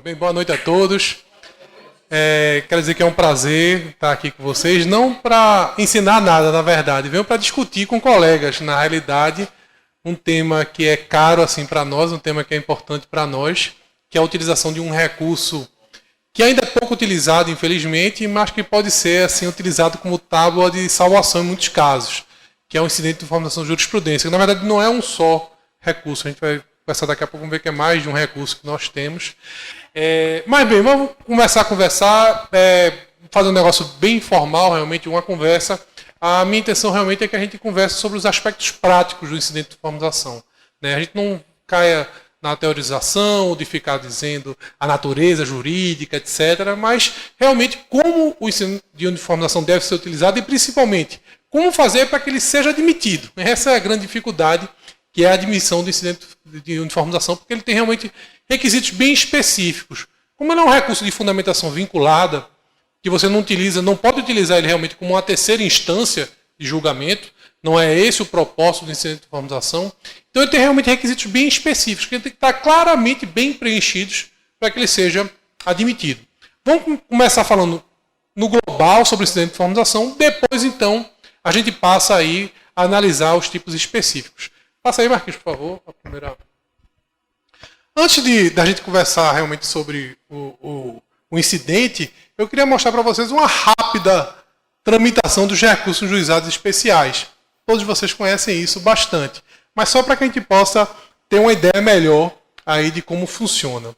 Bem, boa noite a todos. Quero dizer que é um prazer estar aqui com vocês, não para ensinar nada, na verdade, venho para discutir com colegas, na realidade, um tema que é caro assim para nós, um tema que é importante para nós, que é a utilização de um recurso que ainda é pouco utilizado, infelizmente, mas que pode ser assim utilizado como tábua de salvação em muitos casos, que é o incidente de informação de jurisprudência. Na verdade, não é um só recurso, a gente vai conversar daqui a pouco, vamos ver que é mais de um recurso que nós temos. Mas bem, vamos começar a conversar, fazer um negócio bem informal, realmente uma conversa. A minha intenção realmente é que a gente converse sobre os aspectos práticos do incidente de formalização. A gente não caia na teorização, de ficar dizendo a natureza jurídica, etc., mas realmente como o incidente de uniformização deve ser utilizado e principalmente como fazer para que ele seja admitido. Essa é a grande dificuldade, que é a admissão do incidente de uniformização, porque ele tem realmente requisitos bem específicos. Como ele é um recurso de fundamentação vinculada, que você não utiliza, não pode utilizar ele realmente como uma terceira instância de julgamento, não é esse o propósito do incidente de uniformização. Então ele tem realmente requisitos bem específicos, que tem que estar claramente bem preenchidos para que ele seja admitido. Vamos começar falando no global sobre o incidente de uniformização, depois então a gente passa aí a analisar os tipos específicos. Passa aí, Marquinhos, por favor, a primeira. Antes da gente conversar realmente sobre o incidente, eu queria mostrar para vocês uma rápida tramitação dos recursos juizados especiais. Todos vocês conhecem isso bastante, mas só para que a gente possa ter uma ideia melhor aí de como funciona.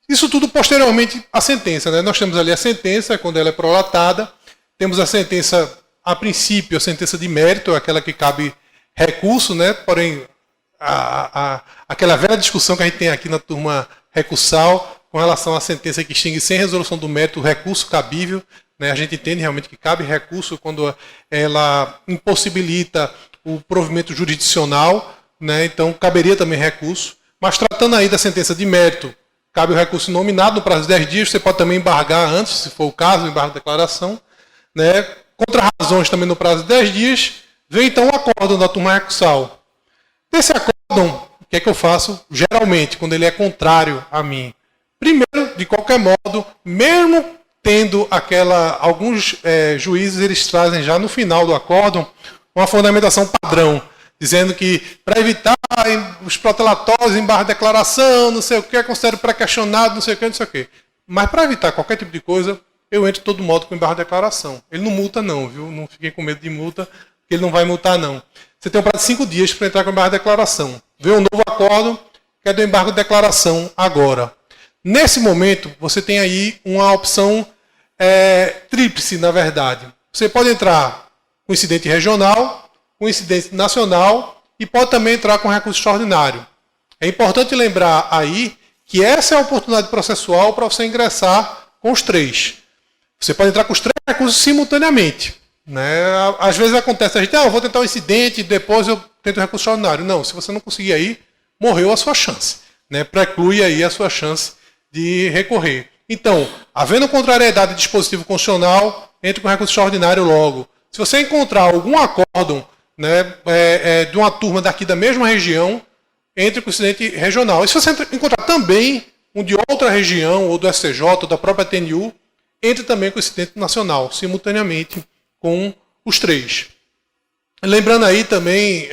Isso tudo posteriormente à sentença, né? Nós temos ali a sentença, quando ela é prolatada, temos a sentença, a princípio, a sentença de mérito, aquela que cabe recurso, né? Porém, aquela velha discussão que a gente tem aqui na turma recursal com relação à sentença que extingue sem resolução do mérito o recurso cabível, né? A gente entende realmente que cabe recurso quando ela impossibilita o provimento jurisdicional, né? Então caberia também recurso. Mas tratando aí da sentença de mérito, cabe o recurso nominado no prazo de 10 dias, você pode também embargar antes, se for o caso, embargo de declaração, né? Contra razões também no prazo de 10 dias, vem então o acórdão da turma recursal. Desse acórdão, o que é que eu faço? Geralmente, quando ele é contrário a mim. Primeiro, de qualquer modo, mesmo tendo alguns juízes, eles trazem já no final do acórdão uma fundamentação padrão, dizendo que para evitar os protelatórios, embargo de declaração, não sei o que, é considero pré-questionado, não sei o que, não sei o que. Mas para evitar qualquer tipo de coisa, eu entro de todo modo com embargo de declaração. Ele não multa não, viu? Não fiquem com medo de multa, porque ele não vai multar não. Você tem um prazo de 5 dias para entrar com embargo de declaração. Vem um novo acórdão, que é do embargo de declaração agora. Nesse momento, você tem aí uma opção tríplice, na verdade. Você pode entrar com incidente regional, com incidente nacional e pode também entrar com recurso extraordinário. É importante lembrar aí que essa é a oportunidade processual para você ingressar com os três. Você pode entrar com os 3 recursos simultaneamente. Né? Às vezes acontece a gente, eu vou tentar um incidente e depois eu tento o recurso extraordinário. Não, se você não conseguir aí, morreu a sua chance. Né? Preclui aí a sua chance de recorrer. Então, havendo contrariedade de dispositivo constitucional, entre com recurso extraordinário logo. Se você encontrar algum acórdão, né, de uma turma daqui da mesma região, entre com o incidente regional. E se você encontrar também um de outra região, ou do STJ, ou da própria TNU, entre também com o incidente nacional, simultaneamente com os 3. Lembrando aí também,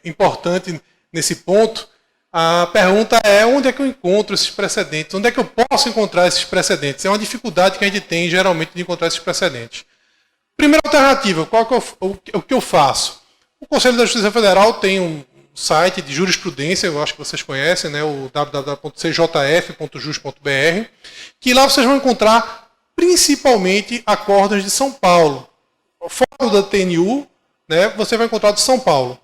importante nesse ponto, a pergunta é onde é que eu encontro esses precedentes? Onde é que eu posso encontrar esses precedentes? É uma dificuldade que a gente tem geralmente de encontrar esses precedentes. Primeira alternativa, o que eu faço? O Conselho da Justiça Federal tem um site de jurisprudência, eu acho que vocês conhecem, né, o www.cjf.jus.br, que lá vocês vão encontrar principalmente acórdãos de São Paulo. Fora da TNU, né, você vai encontrar de São Paulo.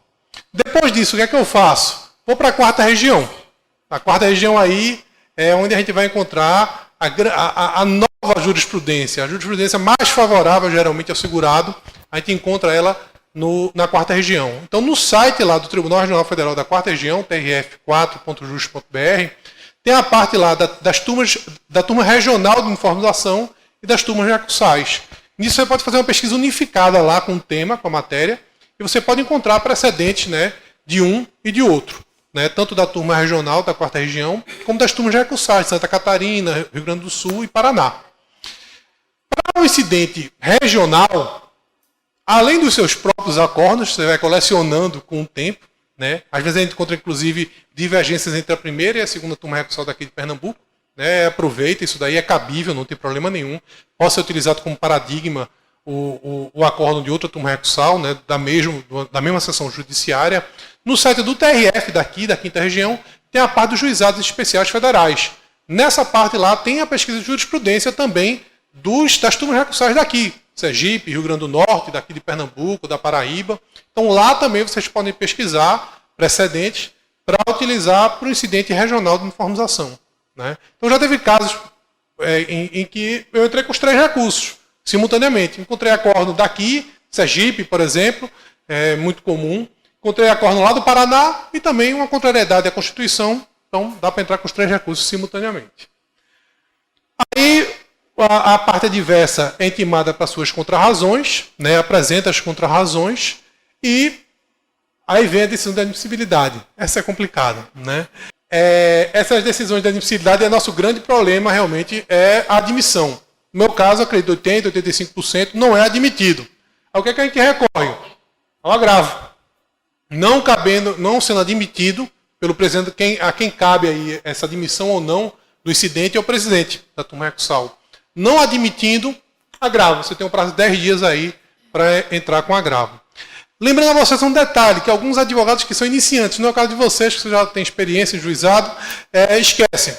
Depois disso, o que é que eu faço? Vou para a 4ª região. A 4ª região aí é onde a gente vai encontrar a nova jurisprudência. A jurisprudência mais favorável, geralmente, ao segurado. A gente encontra ela na 4ª região. Então, no site lá do Tribunal Regional Federal da 4ª região, trf4.jus.br, tem a parte lá da turma regional de uniformização e das turmas recursais. Nisso você pode fazer uma pesquisa unificada lá com o tema, com a matéria, e você pode encontrar precedentes, né, de um e de outro. né, tanto da turma regional, da 4ª região, como das turmas recursais, Santa Catarina, Rio Grande do Sul e Paraná. Para o incidente regional, além dos seus próprios acordos, você vai colecionando com o tempo, né? Às vezes a gente encontra, inclusive, divergências entre a primeira e a segunda turma recursal daqui de Pernambuco. Né? Aproveita, isso daí é cabível, não tem problema nenhum. Pode ser utilizado como paradigma o acordo de outra turma recursal, né? da mesma sessão judiciária. No site do TRF daqui, da 5ª região, tem a parte dos juizados especiais federais. Nessa parte lá tem a pesquisa de jurisprudência também das turmas recursais daqui. Sergipe, Rio Grande do Norte, daqui de Pernambuco, da Paraíba. Então lá também vocês podem pesquisar precedentes para utilizar para o incidente regional de uniformização. Né? Então já teve casos em que eu entrei com os 3 recursos simultaneamente. Encontrei acordo daqui, Sergipe, por exemplo, é muito comum. Encontrei acordo lá do Paraná e também uma contrariedade à Constituição. Então dá para entrar com os 3 recursos simultaneamente. Aí a parte adversa é intimada para suas contrarrazões, né, apresenta as contrarrazões e aí vem a decisão de admissibilidade. Essa é complicada. Né? Essas decisões de admissibilidade, nosso grande problema realmente é a admissão. No meu caso, acredito 80%, 85% não é admitido. Aí, o que é que a gente recorre? Ao agravo. Não sendo admitido pelo presidente, a quem cabe aí essa admissão ou não do incidente é o presidente da turma recursal. Não admitindo, agravo. Você tem um prazo de 10 dias aí para entrar com agravo. Lembrando a vocês um detalhe, que alguns advogados que são iniciantes, no caso de vocês, que você já tem experiência em juizado, esquecem.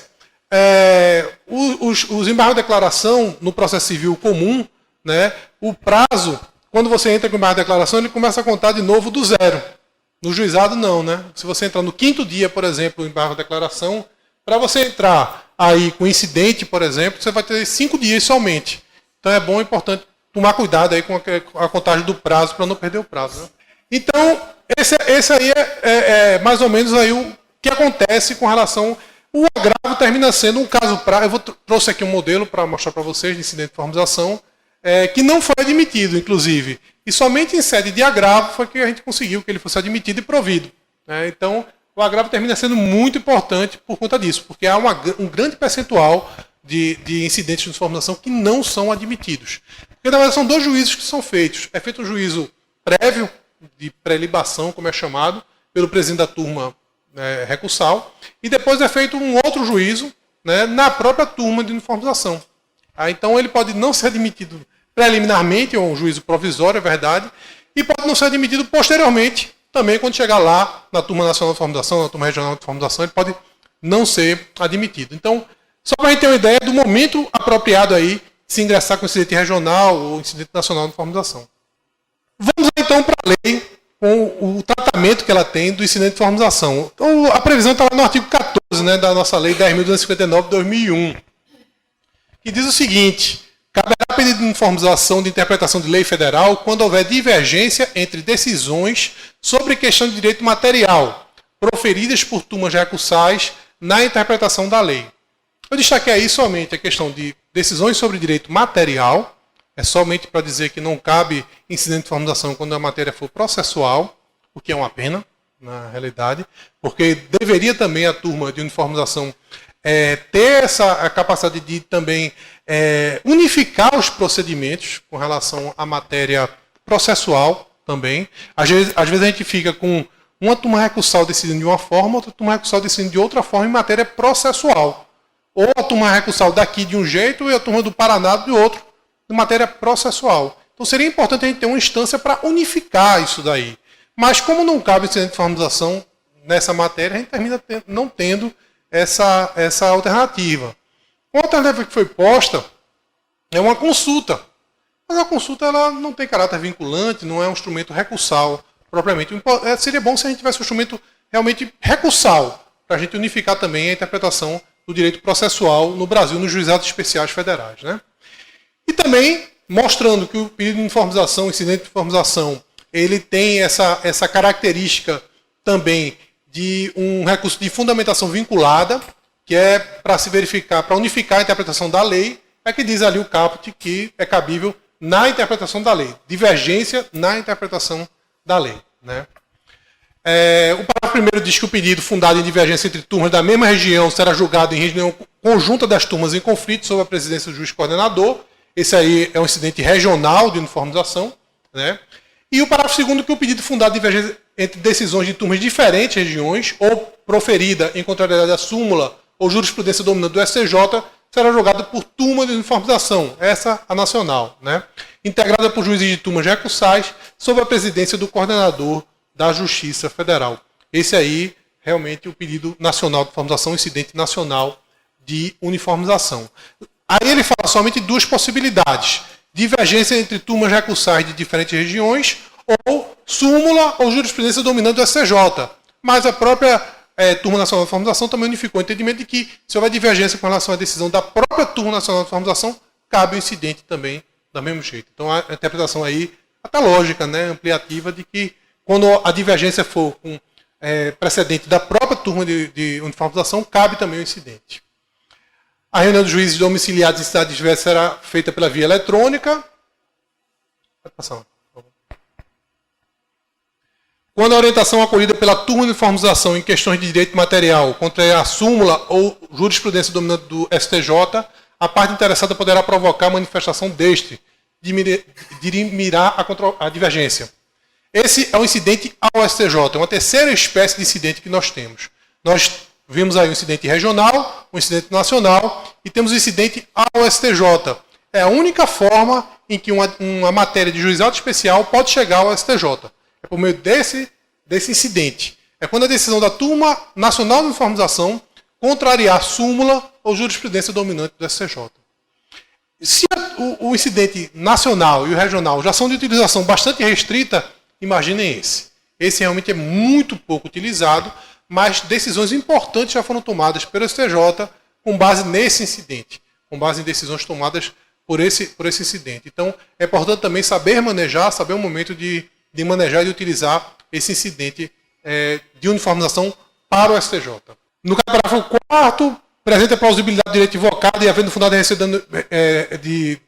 Os embargos de declaração no processo civil comum, né, o prazo, quando você entra com o embargo de declaração, ele começa a contar de novo do 0. No juizado, não. Né? Se você entrar no 5º dia, por exemplo, o embargo de declaração, para você entrar aí com incidente, por exemplo, você vai ter 5 dias somente. Então é bom e importante tomar cuidado aí com a contagem do prazo para não perder o prazo. Né? Então, esse aí é mais ou menos aí o que acontece com relação... O agravo termina sendo um caso prático. Trouxe aqui um modelo para mostrar para vocês de incidente de uniformização, que não foi admitido, inclusive. E somente em sede de agravo foi que a gente conseguiu que ele fosse admitido e provido. Né? Então, o agravo termina sendo muito importante por conta disso, porque há um grande percentual de incidentes de uniformização que não são admitidos. Porque, na verdade, são 2 juízos que são feitos. É feito um juízo prévio, de pré-libação, como é chamado, pelo presidente da turma recursal, e depois é feito um outro juízo, né, na própria turma de uniformização. Então, ele pode não ser admitido preliminarmente, ou um juízo provisório, é verdade, e pode não ser admitido posteriormente, também quando chegar lá na turma nacional de uniformização, na turma regional de uniformização, ele pode não ser admitido. Então, só para a gente ter uma ideia do momento apropriado aí de se ingressar com incidente regional ou incidente nacional de uniformização. Vamos então para a lei, com o tratamento que ela tem do incidente de uniformização. Então, a previsão está lá no artigo 14, né, da nossa lei 10.259 de 2001, que diz o seguinte: caberá pedido de uniformização de interpretação de lei federal quando houver divergência entre decisões sobre questão de direito material, proferidas por turmas recursais na interpretação da lei. Eu destaquei aí somente a questão de decisões sobre direito material, é somente para dizer que não cabe incidente de uniformização quando a matéria for processual, o que é uma pena, na realidade, porque deveria também a turma de uniformização ter essa capacidade de também unificar os procedimentos com relação à matéria processual também. Às vezes a gente fica com uma turma recursal decidindo de uma forma, outra turma recursal decidindo de outra forma em matéria processual. Ou a turma recursal daqui de um jeito e a turma do Paraná de outro, em matéria processual. Então seria importante a gente ter uma instância para unificar isso daí. Mas como não cabe incidente de uniformização nessa matéria, a gente termina não tendo essa alternativa. Outra alternativa que foi posta é uma consulta. Mas a consulta ela não tem caráter vinculante, não é um instrumento recursal propriamente. Seria bom se a gente tivesse um instrumento realmente recursal, para a gente unificar também a interpretação do direito processual no Brasil, nos juizados especiais federais. Né? E também mostrando que o pedido de uniformização, o incidente de uniformização, ele tem essa característica também de um recurso de fundamentação vinculada, que é para se verificar, para unificar a interpretação da lei, é que diz ali o caput que é cabível na interpretação da lei, divergência na interpretação da lei. Né? O parágrafo primeiro diz que o pedido fundado em divergência entre turmas da mesma região será julgado em reunião conjunta das turmas em conflito sob a presidência do juiz coordenador. Esse aí é um incidente regional de uniformização, né? E o parágrafo segundo que o pedido fundado em divergência entre decisões de turmas de diferentes regiões ou proferida em contrariedade à súmula ou jurisprudência dominante do STJ será julgado por turma de uniformização, essa a nacional, né? Integrada por juízes de turmas recursais sob a presidência do coordenador da Justiça Federal. Esse aí, realmente, o pedido nacional de uniformização, incidente nacional de uniformização. Aí ele fala somente duas possibilidades. Divergência entre turmas recursais de diferentes regiões ou súmula ou jurisprudência dominante do STJ. Mas a própria Turma Nacional de Uniformização também unificou o entendimento de que, se houver divergência com relação à decisão da própria Turma Nacional de Uniformização, cabe o incidente também do mesmo jeito. Então, a interpretação aí, até lógica, né, ampliativa, de que quando a divergência for com precedente da própria turma de uniformização, cabe também o incidente. A reunião dos juízes domiciliados em cidades diversas será feita pela via eletrônica. Pode passar. Quando a orientação acolhida pela turma de uniformização em questões de direito material contra a súmula ou jurisprudência dominante do STJ, a parte interessada poderá provocar a manifestação deste, dirimirá a divergência. Esse é um incidente ao STJ, é uma terceira espécie de incidente que nós temos. Nós vimos aí um incidente regional, um incidente nacional e temos o incidente ao STJ. É a única forma em que uma matéria de juizado especial pode chegar ao STJ. É por meio desse incidente. É quando a decisão da Turma Nacional de Uniformização contrariar a súmula ou jurisprudência dominante do STJ. Se o incidente nacional e o regional já são de utilização bastante restrita, imaginem esse. Esse realmente é muito pouco utilizado, mas decisões importantes já foram tomadas pelo STJ com base nesse incidente, com base em decisões tomadas por esse incidente. Então, é importante também saber manejar, saber o momento de manejar e de utilizar esse incidente de uniformização para o STJ. No parágrafo 4º, presente a plausibilidade do direito invocado e havendo fundado de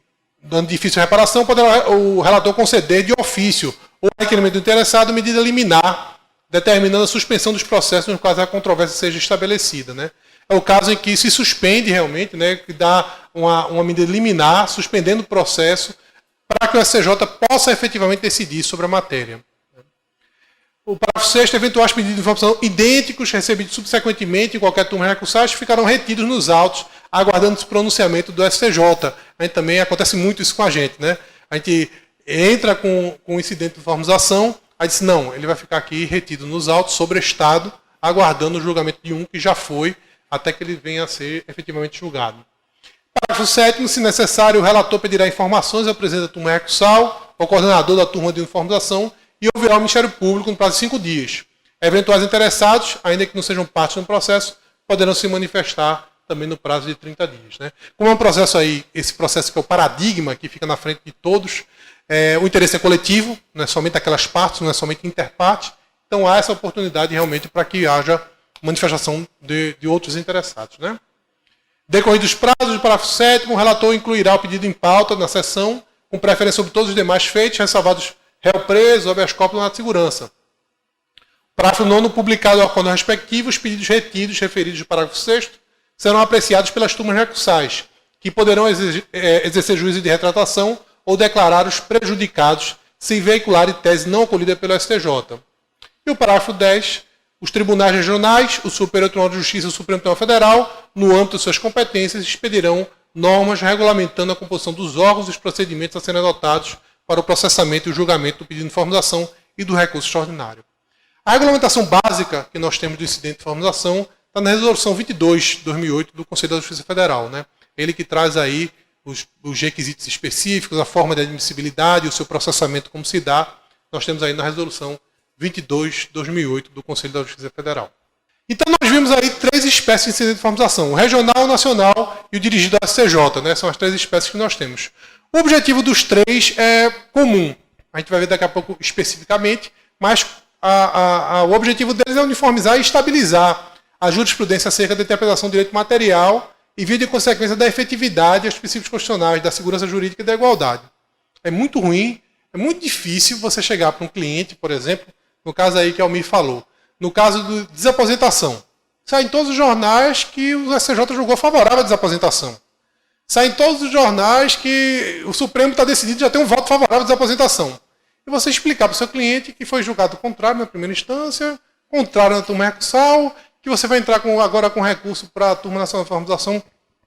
dano de difícil reparação, poderá o relator conceder de ofício ou requerimento do interessado medida liminar, determinando a suspensão dos processos no caso a controvérsia seja estabelecida, né? É o caso em que se suspende realmente, né, que dá uma medida liminar, suspendendo o processo, para que o STJ possa efetivamente decidir sobre a matéria. O parágrafo 6º, eventuais pedidos de informação idênticos recebidos subsequentemente em qualquer turma recursal ficarão retidos nos autos, aguardando o pronunciamento do STJ. A gente também acontece muito isso com a gente, né? A gente entra com o incidente de uniformização, aí diz, não, ele vai ficar aqui retido nos autos, sobrestado, aguardando o julgamento de um que já foi, até que ele venha a ser efetivamente julgado. Parágrafo 7º, se necessário, o relator pedirá informações ao presidente da turma recursal, ao coordenador da turma de uniformização e ouvirá ao Ministério Público no prazo de 5 dias. Eventuais interessados, ainda que não sejam parte do processo, poderão se manifestar também no prazo de 30 dias. Né? Como é um processo aí, esse processo que é o paradigma, que fica na frente de todos, o interesse é coletivo, não é somente aquelas partes, não é somente interparte, então há essa oportunidade realmente para que haja manifestação de outros interessados. Né? Decorridos os prazos do parágrafo 7º, o relator incluirá o pedido em pauta na sessão, com preferência sobre todos os demais feitos, ressalvados réu preso, habeas corpus na segurança. Parágrafo 9º, publicado ao acordo respectivo, os pedidos retidos referidos no parágrafo 6º serão apreciados pelas turmas recursais, que poderão exercer juízo de retratação ou declarar os prejudicados se veicularem tese não acolhida pelo STJ. E o parágrafo 10, os tribunais regionais, o Superior Tribunal de Justiça e o Supremo Tribunal Federal, no âmbito de suas competências, expedirão normas regulamentando a composição dos órgãos e os procedimentos a serem adotados para o processamento e o julgamento do pedido de informação e do recurso extraordinário. A regulamentação básica que nós temos do incidente de informação está na Resolução 22, de 2008, do Conselho da Justiça Federal. Né? Ele que traz aí os requisitos específicos, a forma de admissibilidade, o seu processamento como se dá. Nós temos aí na Resolução 22, de 2008, do Conselho da Justiça Federal. Então nós vimos aí 3 espécies de incidente de informação, o regional, o nacional e o dirigido ao STJ. Né? São as 3 espécies que nós temos. O objetivo dos 3 é comum. A gente vai ver daqui a pouco especificamente, mas o objetivo deles é uniformizar e estabilizar a jurisprudência acerca da interpretação do direito material e, via de consequência, da efetividade aos princípios constitucionais, da segurança jurídica e da igualdade. É muito ruim, é muito difícil você chegar para um cliente, por exemplo, No caso aí que Almir falou. No caso de desaposentação. Sai em todos os jornais que o STJ julgou favorável à desaposentação. Sai em todos os jornais que o Supremo está decidido já tem um voto favorável à desaposentação. E você explicar para o seu cliente que foi julgado contrário na primeira instância, contrário na turma recursal, que você vai entrar agora com recurso para a turma nacional de formalização,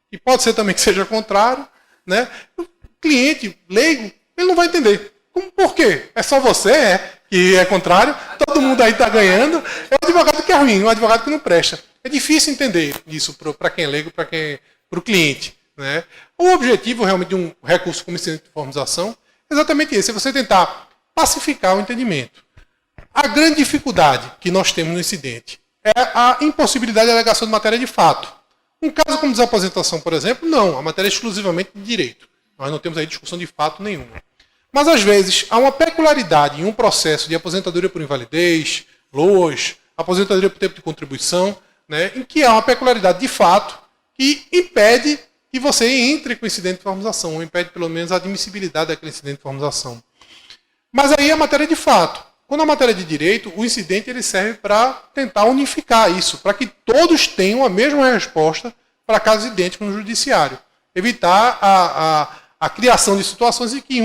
e pode ser também que seja contrário, né? O cliente leigo, ele não vai entender. Por quê? É só você que é contrário, todo mundo aí está ganhando. É o advogado que é ruim, o advogado que não presta. É difícil entender isso para quem é leigo, para o cliente. Né? O objetivo realmente de um recurso como incidente de formalização é exatamente esse, é você tentar pacificar o entendimento. A grande dificuldade que nós temos no incidente é a impossibilidade de alegação de matéria de fato. Um caso como desaposentação, por exemplo, não, a matéria é exclusivamente de direito. Nós não temos aí discussão de fato nenhuma. Mas, às vezes, há uma peculiaridade em um processo de aposentadoria por invalidez, LOAS, aposentadoria por tempo de contribuição, né, em que há uma peculiaridade de fato que impede que você entre com o incidente de formalização, ou impede, pelo menos, a admissibilidade daquele incidente de formalização. Mas aí é a matéria de fato. Quando a matéria de direito, o incidente ele serve para tentar unificar isso, para que todos tenham a mesma resposta para casos idênticos no judiciário. Evitar a criação de situações em que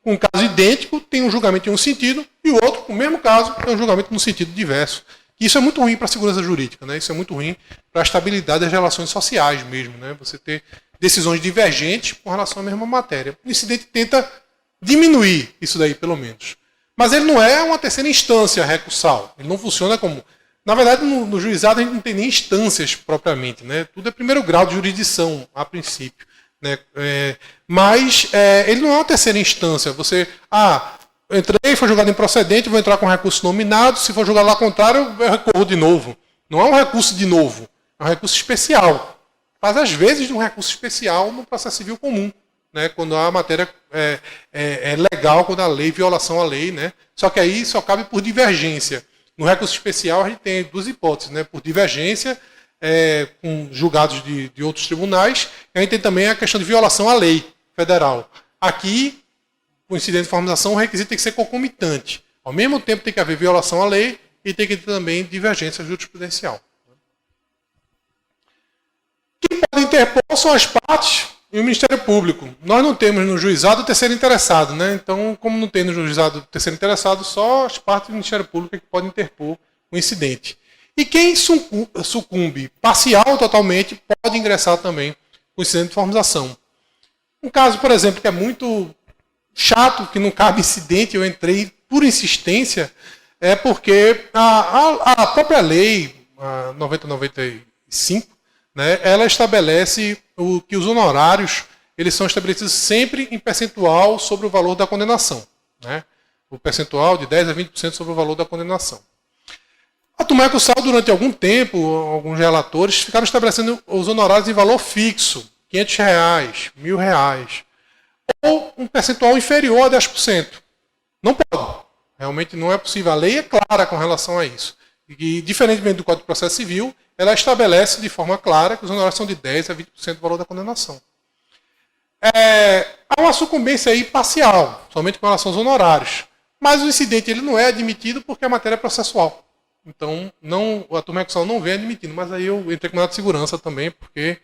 com um caso idêntico tem um julgamento em um sentido e o outro, com o mesmo caso, tem um julgamento no sentido diverso. Isso é muito ruim para a segurança jurídica, né? Isso é muito ruim para a estabilidade das relações sociais mesmo, né? Você ter decisões divergentes com relação à mesma matéria. O incidente tenta diminuir isso daí, pelo menos. Mas ele não é uma terceira instância recursal. Ele não funciona como... Na verdade, no juizado a gente não tem nem instâncias propriamente, né? Tudo é primeiro grau de jurisdição, a princípio. Né? Mas ele não é uma terceira instância. Você, entrei, foi julgado improcedente, vou entrar com recurso nominado, se for julgado lá contrário, eu recorro de novo. Não é um recurso de novo, é um recurso especial. Mas às vezes de um recurso especial no processo civil comum, né? Quando a matéria é legal, quando a lei, violação à lei, né? Só que aí só cabe por divergência. No recurso especial a gente tem duas hipóteses, né? Por divergência, com julgados de outros tribunais, e a gente tem também a questão de violação à lei federal. Aqui, o incidente de formalização, o requisito tem que ser concomitante. Ao mesmo tempo tem que haver violação à lei e tem que ter também divergência jurisprudencial. Quem pode interpor são as partes e o Ministério Público. Nós não temos no juizado o terceiro interessado, né? Então, como não tem no juizado o terceiro interessado, só as partes do Ministério Público que podem interpor o incidente. E quem sucumbe parcial ou totalmente pode ingressar também com o incidente de formalização. Um caso, por exemplo, que é muito chato, que não cabe incidente, eu entrei por insistência, é porque a própria lei, a 9095, né, ela estabelece que os honorários eles são estabelecidos sempre em percentual sobre o valor da condenação. Né? O percentual de 10% a 20% sobre o valor da condenação. A turma recursal, durante algum tempo, alguns relatores ficaram estabelecendo os honorários em valor fixo, R$500, R$1.000, ou um percentual inferior a 10%. Não pode. Realmente não é possível. A lei é clara com relação a isso. E, diferentemente do Código de Processo Civil, ela estabelece de forma clara que os honorários são de 10% a 20% do valor da condenação. Há uma sucumbência aí parcial, somente com relação aos honorários. Mas o incidente ele não é admitido porque a matéria é processual. Então, a turma recursal não vem admitindo. Mas aí eu entrei com mandado de segurança também, porque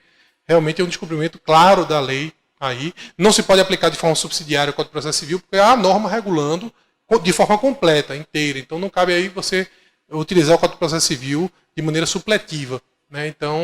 realmente é um descobrimento claro da lei aí. Não se pode aplicar de forma subsidiária o Código de Processo Civil, porque há a norma regulando de forma completa, inteira. Então, não cabe aí você utilizar o Código de Processo Civil de maneira supletiva. Né? Então,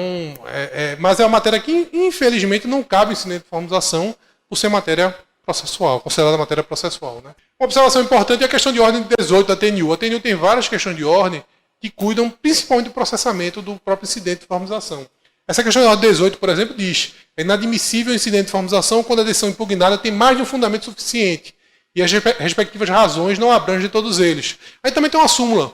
mas é uma matéria que, infelizmente, não cabe incidente de formalização por ser matéria processual, considerada matéria processual. Né? Uma observação importante é a questão de ordem 18 da TNU. A TNU tem várias questões de ordem que cuidam principalmente do processamento do próprio incidente de formalização. Essa questão de ordem 18, por exemplo, diz: é inadmissível o incidente de formalização quando a decisão impugnada tem mais de um fundamento suficiente e as respectivas razões não abrangem todos eles. Aí também tem uma súmula, se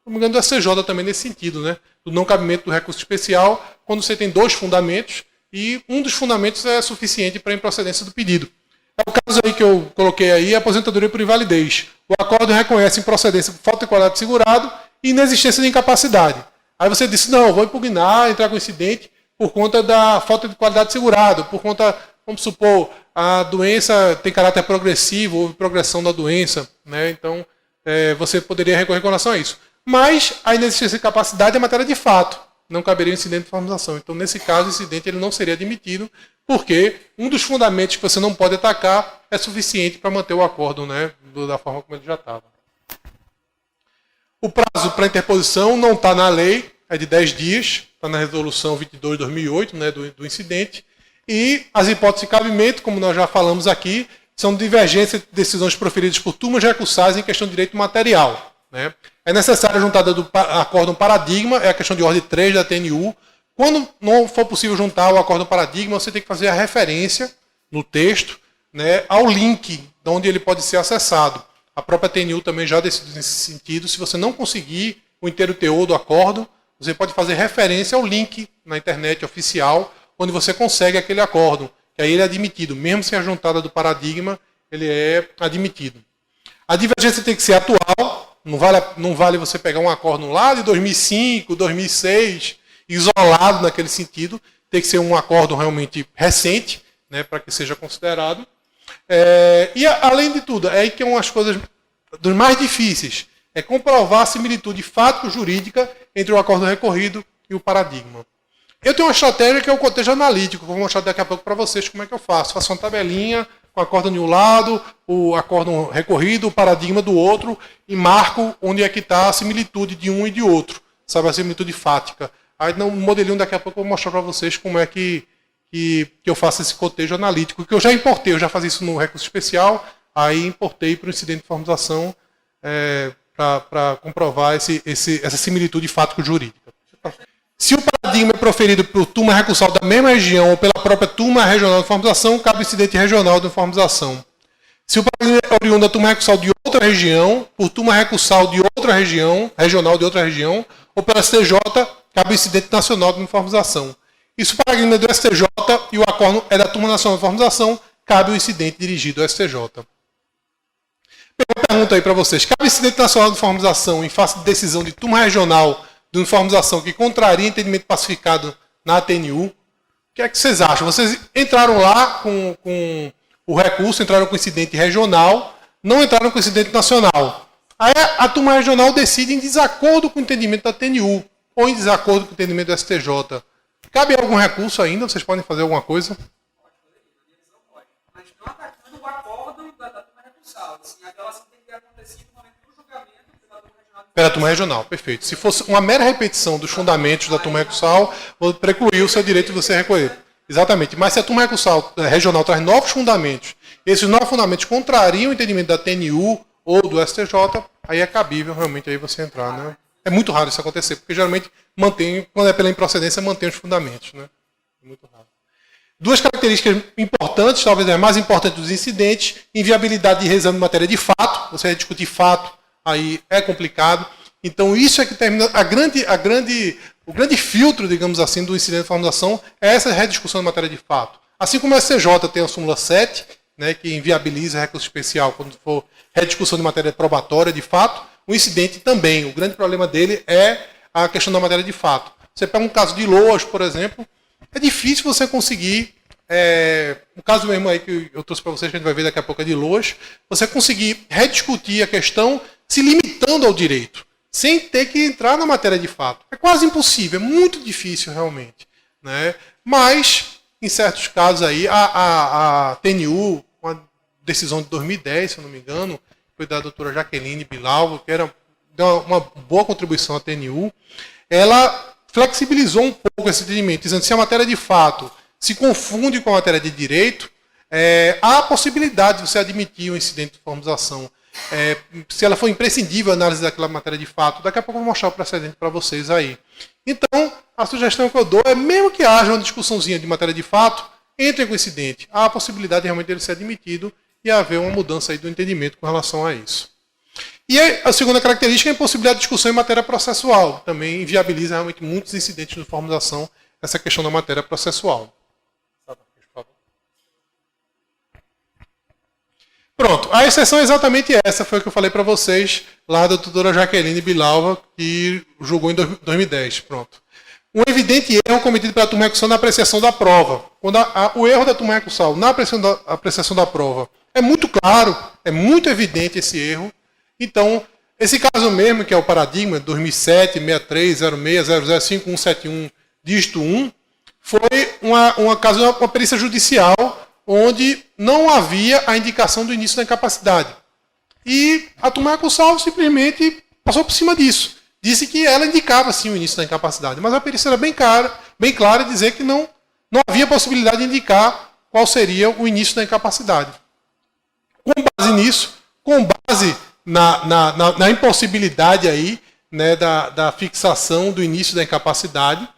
não me engano, do STJ também nesse sentido, né? Do não cabimento do recurso especial, quando você tem dois fundamentos e um dos fundamentos é suficiente para a improcedência do pedido. É o caso aí que eu coloquei aí, a aposentadoria por invalidez. O acórdão reconhece improcedência por falta de qualidade de segurado e inexistência de incapacidade. Aí você disse: não, vou impugnar, entrar com incidente por conta da falta de qualidade de segurado, por conta, vamos supor, a doença tem caráter progressivo, houve progressão da doença, né? Então você poderia recorrer com relação a isso. Mas a inexistência de capacidade é matéria de fato. Não caberia um incidente de formalização. Então, nesse caso, o incidente ele não seria admitido, porque um dos fundamentos que você não pode atacar é suficiente para manter o acordo, né, da forma como ele já estava. O prazo para interposição não está na lei, é de 10 dias, está na resolução 22 de 2008, né, do incidente. E as hipóteses de cabimento, como nós já falamos aqui, são divergência de decisões proferidas por turmas recursais em questão de direito material. Né? É necessário a juntada do acórdão paradigma, é a questão de ordem 3 da TNU. Quando não for possível juntar o acórdão paradigma, você tem que fazer a referência no texto, né, ao link de onde ele pode ser acessado. A própria TNU também já decidiu nesse sentido. Se você não conseguir o inteiro teor do acórdão, você pode fazer referência ao link na internet oficial, onde você consegue aquele acórdão, que aí ele é admitido. Mesmo sem a juntada do paradigma, ele é admitido. A divergência tem que ser atual. Não vale você pegar um acórdão lá de 2005, 2006, isolado naquele sentido. Tem que ser um acórdão realmente recente, né, para que seja considerado. E, além de tudo, é aí que é uma das coisas dos mais difíceis, é comprovar a similitude fático-jurídica entre o acórdão recorrido e o paradigma. Eu tenho uma estratégia que é o cotejo analítico, vou mostrar daqui a pouco para vocês como é que eu faço. Faço uma tabelinha com o acórdão de um lado, o acórdão recorrido, o paradigma do outro, e marco onde é que está a similitude de um e de outro, sabe, a similitude fática. Aí no modelinho daqui a pouco eu vou mostrar para vocês como é que eu faço esse cotejo analítico, que eu já importei, eu já fazia isso no recurso especial, aí importei para o incidente de formalização para comprovar essa similitude fático-jurídica. Se o paradigma é proferido por turma recursal da mesma região ou pela própria turma regional de formalização, cabe o incidente regional de formalização. Se o paradigma é oriundo da turma recursal de outra região, por turma recursal de outra região, regional de outra região, ou pela STJ, cabe o incidente nacional de formalização. E se o paradigma é do STJ e o acórdão é da turma nacional de formalização, cabe o incidente dirigido ao STJ. Uma pergunta aí para vocês. Cabe o incidente nacional de formalização em face de decisão de turma regional de uniformização que contraria entendimento pacificado na ATNU? O que é que vocês acham? Vocês entraram lá com o recurso, entraram com o incidente regional, não entraram com o incidente nacional. Aí a turma regional decide em desacordo com o entendimento da ATNU ou em desacordo com o entendimento do STJ. Cabe algum recurso ainda? Vocês podem fazer alguma coisa? Mas não atacando o acórdão da turma recursal. Assim, a violação tem que ter acontecido no momento do julgamento pela turma regional. Pela turma regional, perfeito. Se fosse uma mera repetição dos fundamentos da turma recursal, vou precluir o seu direito de você recolher. Exatamente. Mas se a turma recursal regional traz novos fundamentos, esses novos fundamentos contrariam o entendimento da TNU ou do STJ, aí é cabível realmente aí você entrar, né? É muito raro isso acontecer, porque geralmente mantém, quando é pela improcedência, mantém os fundamentos, né? É muito raro. Duas características importantes, talvez as mais importantes dos incidentes: inviabilidade de reexame de matéria de fato. Você vai discutir fato, aí é complicado. Então, isso é que termina o grande filtro, digamos assim, do incidente de formalização, é essa rediscussão de matéria de fato. Assim como a STJ tem a súmula 7, né, que inviabiliza recurso especial quando for rediscussão de matéria probatória de fato, o incidente também. O grande problema dele é a questão da matéria de fato. Você pega um caso de Loas, por exemplo, é difícil você conseguir, o caso mesmo aí que eu trouxe para vocês, que a gente vai ver daqui a pouco é de Loas, você conseguir rediscutir a questão se limitando ao direito, sem ter que entrar na matéria de fato. É quase impossível, é muito difícil realmente, né? Mas, em certos casos aí, a TNU, uma decisão de 2010, se eu não me engano, foi da doutora Jaqueline Bilalvo, que deu uma boa contribuição à TNU, ela flexibilizou um pouco esse entendimento, dizendo que se a matéria de fato se confunde com a matéria de direito, há a possibilidade de você admitir um incidente de formalização. Se ela for imprescindível a análise daquela matéria de fato, daqui a pouco eu vou mostrar o precedente para vocês aí. Então, a sugestão que eu dou é, mesmo que haja uma discussãozinha de matéria de fato, entre com o incidente. Há a possibilidade realmente dele ser admitido e haver uma mudança aí do entendimento com relação a isso. E a segunda característica é a impossibilidade de discussão em matéria processual. Também inviabiliza realmente muitos incidentes de formalização essa questão da matéria processual. Pronto, a exceção é exatamente essa, foi o que eu falei para vocês, lá da doutora Jaqueline Bilalva, que julgou em 2010. Pronto. Um evidente erro cometido pela turma recursal na apreciação da prova. Quando o erro da turma recursal na apreciação da prova é muito claro, é muito evidente esse erro, Então, esse caso mesmo, que é o paradigma 2007, 63, 06, 005, 171, dígito 1, foi uma perícia judicial onde não havia a indicação do início da incapacidade. E a turma recursal simplesmente passou por cima disso. Disse que ela indicava sim o início da incapacidade, mas a perícia era bem clara em dizer que não havia possibilidade de indicar qual seria o início da incapacidade. Com base nisso, com base na impossibilidade aí, né, da fixação do início da incapacidade,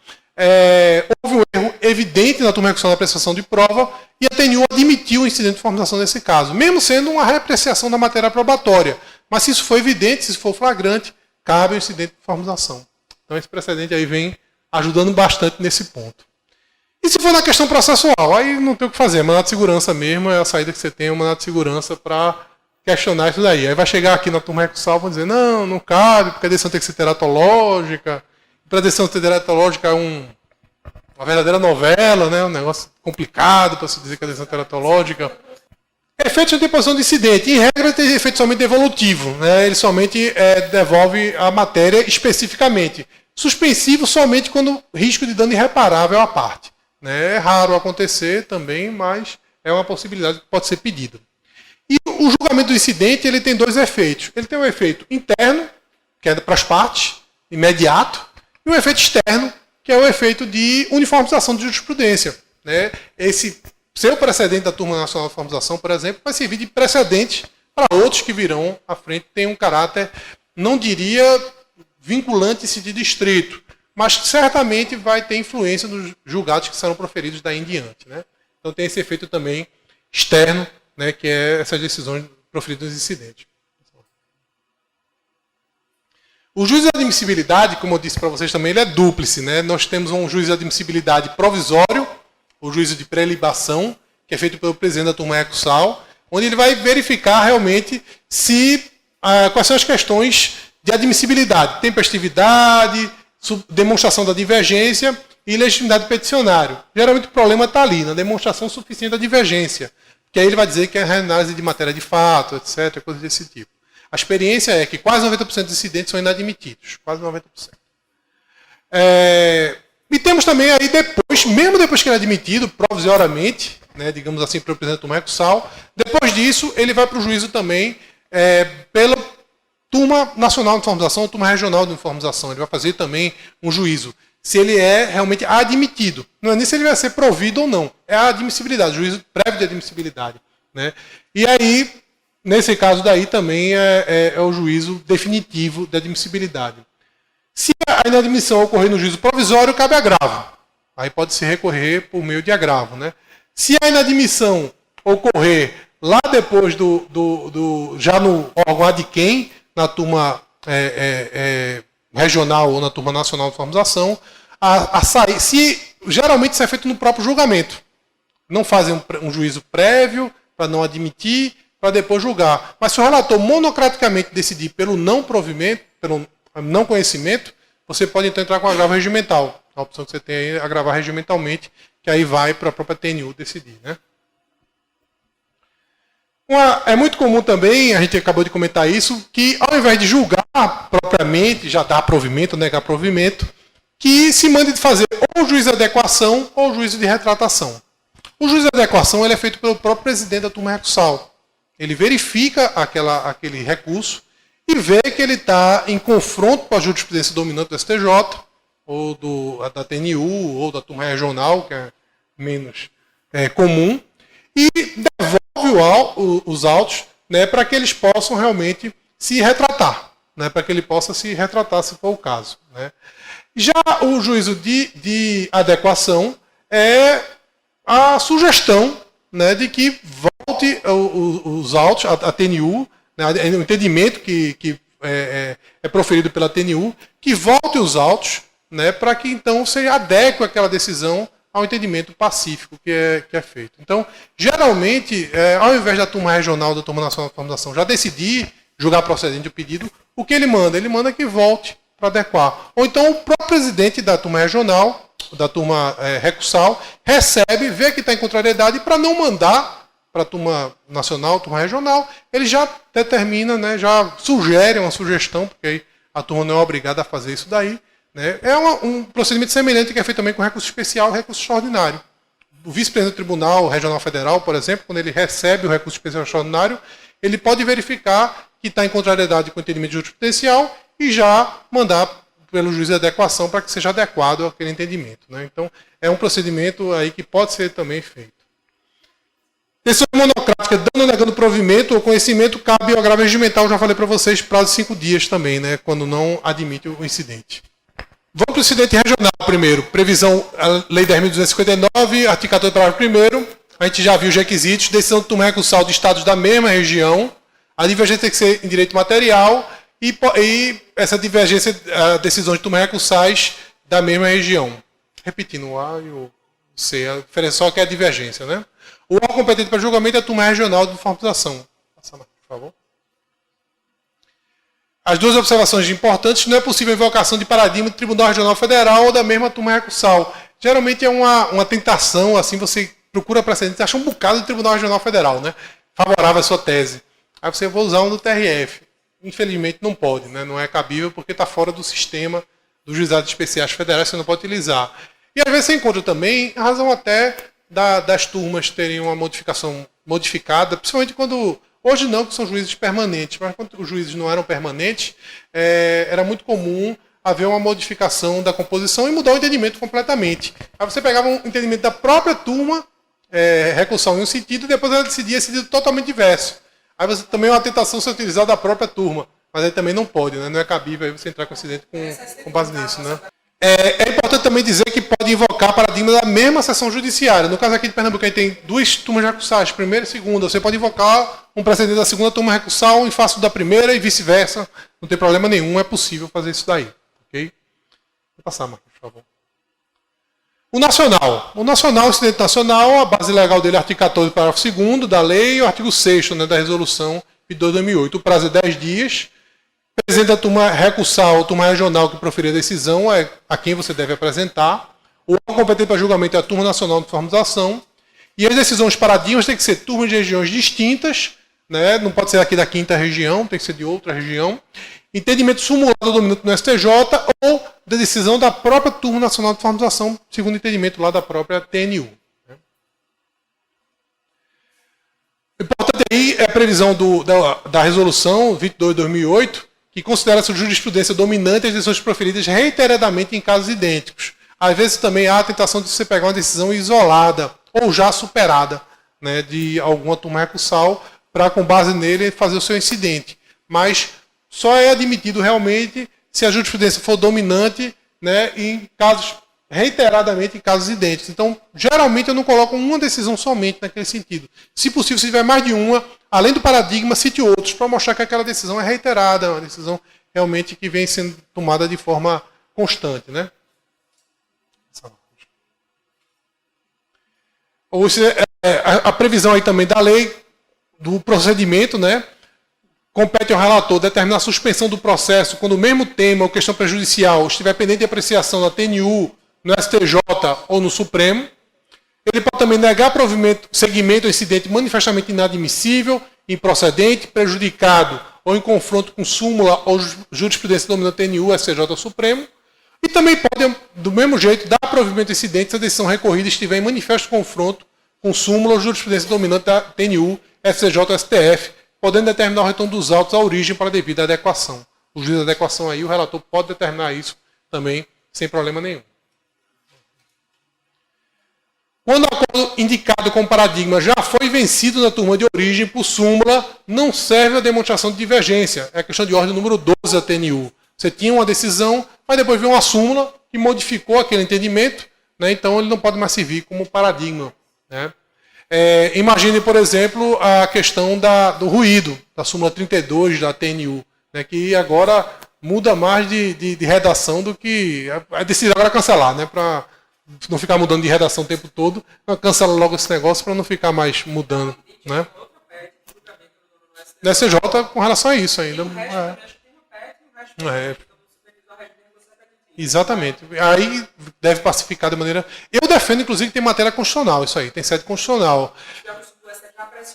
houve um erro evidente na turma recursal da prestação de prova e a TNU admitiu o incidente de formalização nesse caso, mesmo sendo uma reapreciação da matéria probatória. Mas se isso for evidente, se isso for flagrante, cabe o incidente de formalização. Então esse precedente aí vem ajudando bastante nesse ponto. E se for na questão processual, aí não tem o que fazer, mandado de segurança mesmo é a saída que você tem, o mandado de segurança para questionar isso daí. Aí vai chegar aqui na turma recursal e vai dizer, não cabe, porque a decisão tem que ser teratológica. Para a decisão teratológica é uma verdadeira novela, né? Um negócio complicado para se dizer que a decisão teratológica. Efeito de deposição de incidente. Em regra, ele tem efeito somente devolutivo. Né? Ele somente devolve a matéria especificamente. Suspensivo somente quando risco de dano irreparável à parte. Né? É raro acontecer também, mas é uma possibilidade que pode ser pedida. E o julgamento do incidente ele tem dois efeitos. Ele tem um efeito interno, que é para as partes, imediato, e um efeito externo, que é o efeito de uniformização de jurisprudência. Né? Esse seu precedente da Turma Nacional de Formalização, por exemplo, vai servir de precedente para outros que virão à frente, tem um caráter, não diria vinculante em sentido estrito, mas certamente vai ter influência nos julgados que serão proferidos daí em diante. Né? Então tem esse efeito também externo, né, que é essas decisões proferidas nos incidentes. O juízo de admissibilidade, como eu disse para vocês também, ele é dúplice. Né? Nós temos um juízo de admissibilidade provisório, o juízo de prelibação, que é feito pelo presidente da turma recursal, onde ele vai verificar realmente quais são as questões de admissibilidade, tempestividade, demonstração da divergência e legitimidade do peticionário. Geralmente o problema está ali, na demonstração suficiente da divergência, que aí ele vai dizer que é análise de matéria de fato, etc., coisas desse tipo. A experiência é que quase 90% dos incidentes são inadmitidos. Quase 90%. E temos também aí depois, mesmo depois que ele é admitido, provisoriamente, né, digamos assim, pelo presidente da turma recursal, depois disso ele vai para o juízo também pela turma nacional de informação, turma regional de informação. Ele vai fazer também um juízo se ele é realmente admitido. Não é nem se ele vai ser provido ou não. É a admissibilidade, juízo prévio de admissibilidade. Né? E aí, nesse caso daí também é o juízo definitivo de admissibilidade. Se a inadmissão ocorrer no juízo provisório, cabe agravo. Aí pode-se recorrer por meio de agravo. Né? Se a inadmissão ocorrer lá depois já no órgão ad quem, na turma regional ou na turma nacional de formalização, geralmente isso é feito no próprio julgamento. Não fazem um juízo prévio para não admitir, para depois julgar. Mas se o relator monocraticamente decidir pelo não provimento, pelo não conhecimento, você pode então entrar com agravo regimental. A opção que você tem aí é agravar regimentalmente, que aí vai para a própria TNU decidir. Né? É muito comum também, a gente acabou de comentar isso, que ao invés de julgar propriamente, já dar provimento, negar provimento, que se mande fazer ou o juízo de adequação ou o juízo de retratação. O juízo de adequação ele é feito pelo próprio presidente da turma recursal. Ele verifica aquele recurso e vê que ele está em confronto com a jurisprudência dominante do STJ, ou da TNU, ou da turma regional, que é menos comum, e devolve os autos, né, para que eles possam realmente se retratar, né, para que ele possa se retratar se for o caso. Né. Já o juízo de adequação é a sugestão, né, de que volte os autos, a TNU, né, o entendimento que é proferido pela TNU, que volte os autos, né, para que então se adeque aquela decisão ao entendimento pacífico que é feito. Então, geralmente, ao invés da turma regional da Turma Nacional de Formalização já decidir julgar procedente o pedido, o que ele manda? Ele manda que volte para adequar. Ou então o próprio presidente da turma regional, da turma recursal, recebe, vê que está em contrariedade para não mandar para a turma nacional, turma regional, ele já determina, né, já sugere uma sugestão, porque aí a turma não é obrigada a fazer isso daí. Né? É um procedimento semelhante que é feito também com recurso especial e recurso extraordinário. O vice-presidente do Tribunal Regional Federal, por exemplo, quando ele recebe o recurso especial extraordinário, ele pode verificar que está em contrariedade com o entendimento jurisprudencial e já mandar pelo juiz de adequação para que seja adequado àquele entendimento. Né? Então, é um procedimento aí que pode ser também feito. Decisão monocrática, dando ou negando provimento ou conhecimento, cabe ao agravo regimental, já falei para vocês, prazo de 5 dias também, né? Quando não admite o incidente. Vamos para o incidente regional primeiro. Previsão, a Lei 10.259, artigo 14, parágrafo 1º. A gente já viu os requisitos. Decisão de turma recursal de estados da mesma região. A divergência tem que ser em direito material. E essa divergência, decisões de turma recursais da mesma região. Repetindo, o A e o C. A diferença só é que é a divergência, né? O órgão competente para julgamento é a turma regional de informatização. Passa mais, por favor. As duas observações importantes: não é possível invocação de paradigma do Tribunal Regional Federal ou da mesma turma recursal. Geralmente é uma tentação, assim, você procura precedente, acha um bocado do Tribunal Regional Federal, né? Favorável à sua tese. Aí você vai usar um do TRF. Infelizmente não pode, né? Não é cabível porque está fora do sistema dos juizados especiais federais, você não pode utilizar. E às vezes você encontra também a razão até das turmas terem uma modificação modificada, principalmente quando... Hoje não, que são juízes permanentes, mas quando os juízes não eram permanentes, era muito comum haver uma modificação da composição e mudar o entendimento completamente. Aí você pegava um entendimento da própria turma, recursal em um sentido, e depois ela decidia sentido totalmente diverso. Aí você também é uma tentação de se utilizar da própria turma, mas aí também não pode, né? Não é cabível aí você entrar com incidente com base nisso, né? É importante também dizer que pode invocar paradigma da mesma sessão judiciária. No caso aqui de Pernambuco, a gente tem duas turmas recursais, primeira e segunda. Você pode invocar um precedente da segunda turma recursal em face da primeira e vice-versa. Não tem problema nenhum, é possível fazer isso daí. Ok? Vou passar, Marcos, por favor. O nacional. O nacional, o incidente nacional, a base legal dele é o artigo 14, parágrafo 2º da lei e o artigo 6º, né, da resolução de 2008. O prazo é 10 dias. O presidente da turma recursal, turma regional que proferir a decisão é a quem você deve apresentar. O órgão competente para julgamento é a turma nacional de formalização. E as decisões paradigmas têm que ser turmas de regiões distintas, né? Não pode ser aqui da 5ª região, tem que ser de outra região. Entendimento sumulado do dominante no STJ ou da decisão da própria turma nacional de formalização, segundo o entendimento lá da própria TNU. O importante aí é a previsão da resolução 22 de 2008, que considera essa jurisprudência dominante as decisões proferidas reiteradamente em casos idênticos. Às vezes também há a tentação de você pegar uma decisão isolada ou já superada, né, de alguma turma recursal para, com base nele, fazer o seu incidente. Mas só é admitido realmente se a jurisprudência for dominante, né, em casos, reiteradamente em casos idênticos. Então, geralmente eu não coloco uma decisão somente naquele sentido. Se possível, se tiver mais de uma, além do paradigma, cite outros, para mostrar que aquela decisão é reiterada, uma decisão realmente que vem sendo tomada de forma constante, né? A previsão aí também da lei, do procedimento, né? Compete ao relator determinar a suspensão do processo quando o mesmo tema ou questão prejudicial estiver pendente de apreciação na TNU, no STJ ou no Supremo. Ele pode também negar provimento, seguimento ao incidente manifestamente inadmissível, improcedente, prejudicado ou em confronto com súmula ou jurisprudência dominante TNU, STJ ou Supremo. E também pode, do mesmo jeito, dar provimento ao incidente se a decisão recorrida estiver em manifesto confronto com súmula ou jurisprudência dominante da TNU, STJ ou STF, podendo determinar o retorno dos autos à origem para a devida adequação. O juiz de adequação aí, o relator pode determinar isso também sem problema nenhum. Quando o acordo indicado com paradigma já foi vencido na turma de origem por súmula, não serve a demonstração de divergência. É a questão de ordem número 12 da TNU. Você tinha uma decisão, mas depois veio uma súmula que modificou aquele entendimento, né? Então ele não pode mais servir como paradigma, né? Imagine, por exemplo, a questão do ruído, da súmula 32 da TNU, né? Que agora muda mais de redação do que... A decisão agora é cancelar, né? Para não ficar mudando de redação o tempo todo, cancela logo esse negócio para não ficar mais mudando, né? No SCJ com relação a isso ainda. Exatamente. Aí deve pacificar de maneira... Eu defendo, inclusive, que tem matéria constitucional isso aí, tem sede constitucional.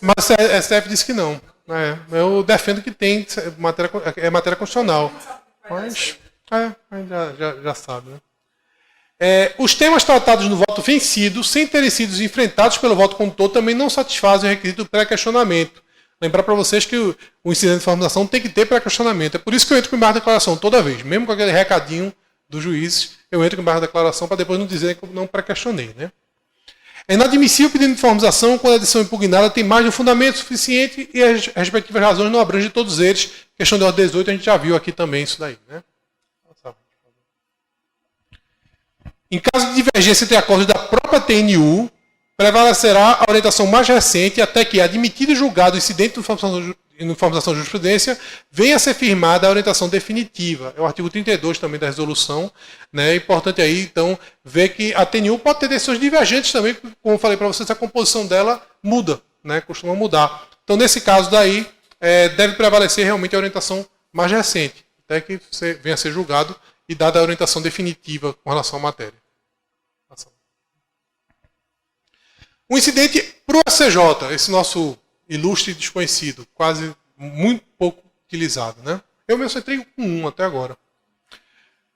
Mas a STF disse que não. Eu defendo que tem matéria constitucional. Mas já sabe, né? Os temas tratados no voto vencido, sem terem sido enfrentados pelo voto condutor, também não satisfazem o requisito do pré-questionamento. Lembrar para vocês que o incidente de formalização tem que ter pré-questionamento. É por isso que eu entro com embargo de declaração toda vez. Mesmo com aquele recadinho dos juízes, eu entro com embargo de declaração para depois não dizer que eu não pré-questionei, né? É inadmissível o pedido de informação quando a decisão impugnada tem mais de um fundamento suficiente e as respectivas razões não abrangem todos eles. Questão de ordem 18, a gente já viu aqui também isso daí, né? Em caso de divergência entre acordos da própria TNU, prevalecerá a orientação mais recente até que, admitido e julgado o incidente de informação de jurisprudência, venha a ser firmada a orientação definitiva. É o artigo 32 também da resolução. Né? É importante aí, então, ver que a TNU pode ter decisões divergentes também, como eu falei para vocês, a composição dela muda, né? Costuma mudar. Então, nesse caso daí, deve prevalecer realmente a orientação mais recente, até que venha a ser julgado e dada a orientação definitiva com relação à matéria. Um incidente para o STJ, esse nosso ilustre desconhecido, quase muito pouco utilizado, né? Eu mesmo entrei com um até agora.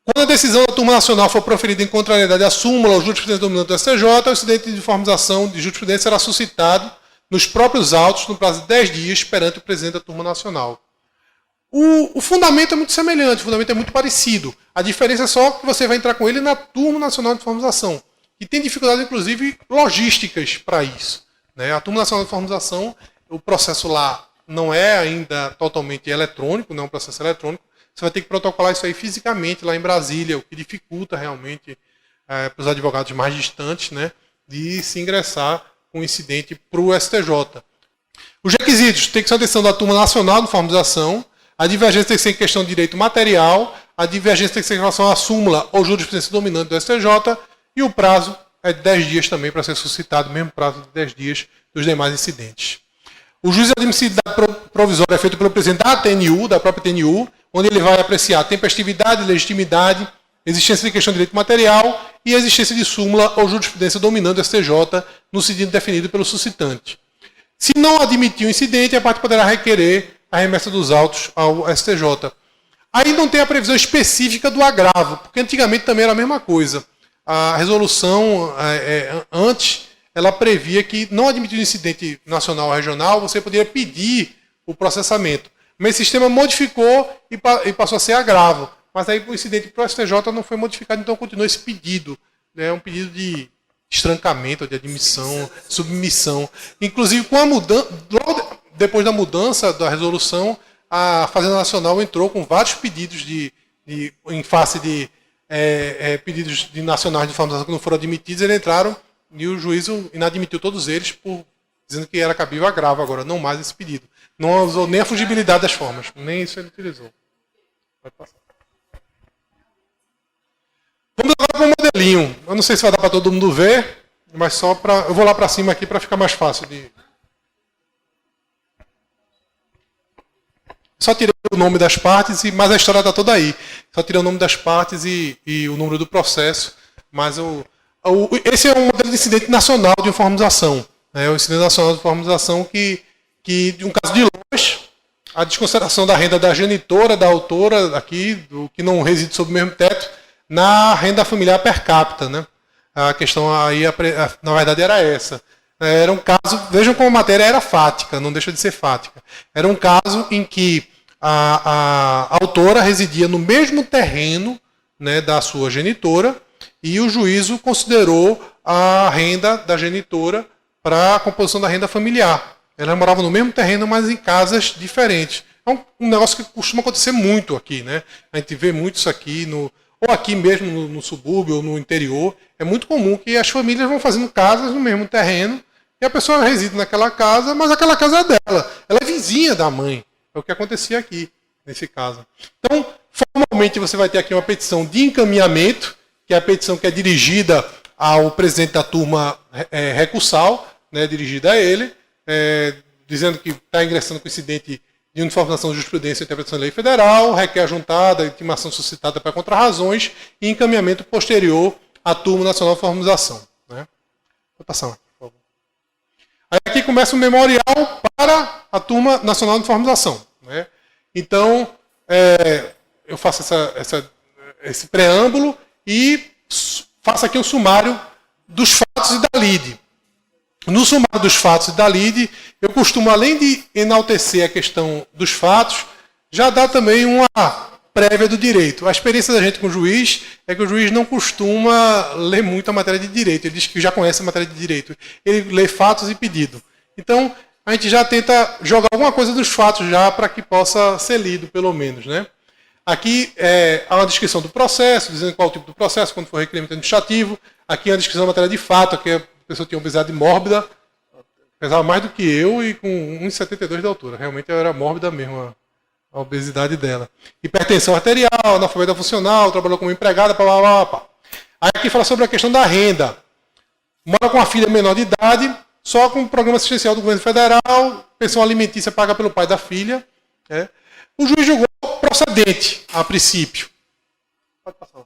Quando a decisão da turma nacional for proferida em contrariedade à súmula ou jurisprudência dominante do STJ, o incidente de formalização de jurisprudência será suscitado nos próprios autos no prazo de 10 dias perante o presidente da turma nacional. O fundamento é muito semelhante, o fundamento é muito parecido. A diferença é só que você vai entrar com ele na turma nacional de formalização. E tem dificuldades, inclusive, logísticas para isso. Né? A turma nacional de formalização, o processo lá não é ainda totalmente eletrônico, não é um processo eletrônico. Você vai ter que protocolar isso aí fisicamente lá em Brasília, o que dificulta realmente para os advogados mais distantes, né, de se ingressar com o incidente para o STJ. Os requisitos tem que ser a decisão da turma nacional de formalização, a divergência tem que ser em questão de direito material, a divergência tem que ser em relação à súmula ou jurisprudência dominante do STJ, e o prazo é de 10 dias também para ser suscitado, mesmo prazo de 10 dias dos demais incidentes. O juízo de admissibilidade provisória é feito pelo presidente da TNU, da própria TNU, onde ele vai apreciar tempestividade, legitimidade, existência de questão de direito material e a existência de súmula ou jurisprudência dominante do STJ no sentido definido pelo suscitante. Se não admitir o incidente, a parte poderá requerer a remessa dos autos ao STJ. Aí não tem a previsão específica do agravo, porque antigamente também era a mesma coisa. A resolução antes, ela previa que não admitindo incidente nacional ou regional, você poderia pedir o processamento. Mas esse sistema modificou e passou a ser agravo. Mas aí o incidente para o STJ não foi modificado, então continua esse pedido. É um pedido de estrancamento, de admissão, submissão. Inclusive, com a mudança, logo depois da mudança da resolução, a Fazenda Nacional entrou com vários pedidos em face de pedidos de nacionais de formalização que não foram admitidos, eles entraram e o juízo inadmitiu todos eles, dizendo que era cabível agravo agora, não mais esse pedido. Não usou nem a fungibilidade das formas, nem isso ele utilizou. Pode passar. Vamos agora para o modelinho. Eu não sei se vai dar para todo mundo ver, mas só para. Eu vou lá para cima aqui para ficar mais fácil de. Só tirei o nome das partes, mas a história está toda aí. Só tirei o nome das partes e o número do processo. Mas esse é um modelo de incidente nacional de informalização. É o incidente nacional de informalização que de um caso de Lojas, a desconsideração da renda da genitora, da autora, aqui, do que não reside sob o mesmo teto, na renda familiar per capita. Né? A questão aí, na verdade, era essa. Era um caso, vejam como a matéria era fática, não deixa de ser fática. Era um caso em que a autora residia no mesmo terreno, né, da sua genitora e o juízo considerou a renda da genitora para a composição da renda familiar. Elas moravam no mesmo terreno, mas em casas diferentes. É um negócio que costuma acontecer muito aqui. Né? A gente vê muito isso aqui, ou aqui mesmo no subúrbio ou no interior. É muito comum que as famílias vão fazendo casas no mesmo terreno e a pessoa reside naquela casa, mas aquela casa é dela. Ela é vizinha da mãe. É o que acontecia aqui, nesse caso. Então, formalmente, você vai ter aqui uma petição de encaminhamento, que é a petição que é dirigida ao presidente da turma recursal, né, dirigida a ele, dizendo que está ingressando com incidente de uniformização de jurisprudência e interpretação da lei federal, requer juntada, intimação suscitada para contrarrazões e encaminhamento posterior à turma nacional de formalização. Né? Vou passar lá. Aí aqui começa o memorial para a Turma Nacional de Formalização, né? Então, eu faço esse preâmbulo e faço aqui o sumário dos fatos e da lide. No sumário dos fatos e da lide, eu costumo, além de enaltecer a questão dos fatos, já dar também uma prévia do direito. A experiência da gente com o juiz é que o juiz não costuma ler muito a matéria de direito. Ele diz que já conhece a matéria de direito. Ele lê fatos e pedido. Então, a gente já tenta jogar alguma coisa dos fatos já para que possa ser lido, pelo menos, né? Aqui há uma descrição do processo, dizendo qual é o tipo do processo, quando for requerimento administrativo. Aqui a descrição da matéria de fato, aqui a pessoa tinha obesidade mórbida, pesava mais do que eu e com 1,72 de altura. Realmente eu era mórbida mesmo a obesidade dela. Hipertensão arterial, analfabeta funcional, trabalhou como empregada, pá, pá, pá, pá. Aí aqui fala sobre a questão da renda. Mora com a filha menor de idade, só com o programa assistencial do governo federal, pensão alimentícia paga pelo pai da filha. Né? O juiz julgou procedente, a princípio. Pode passar.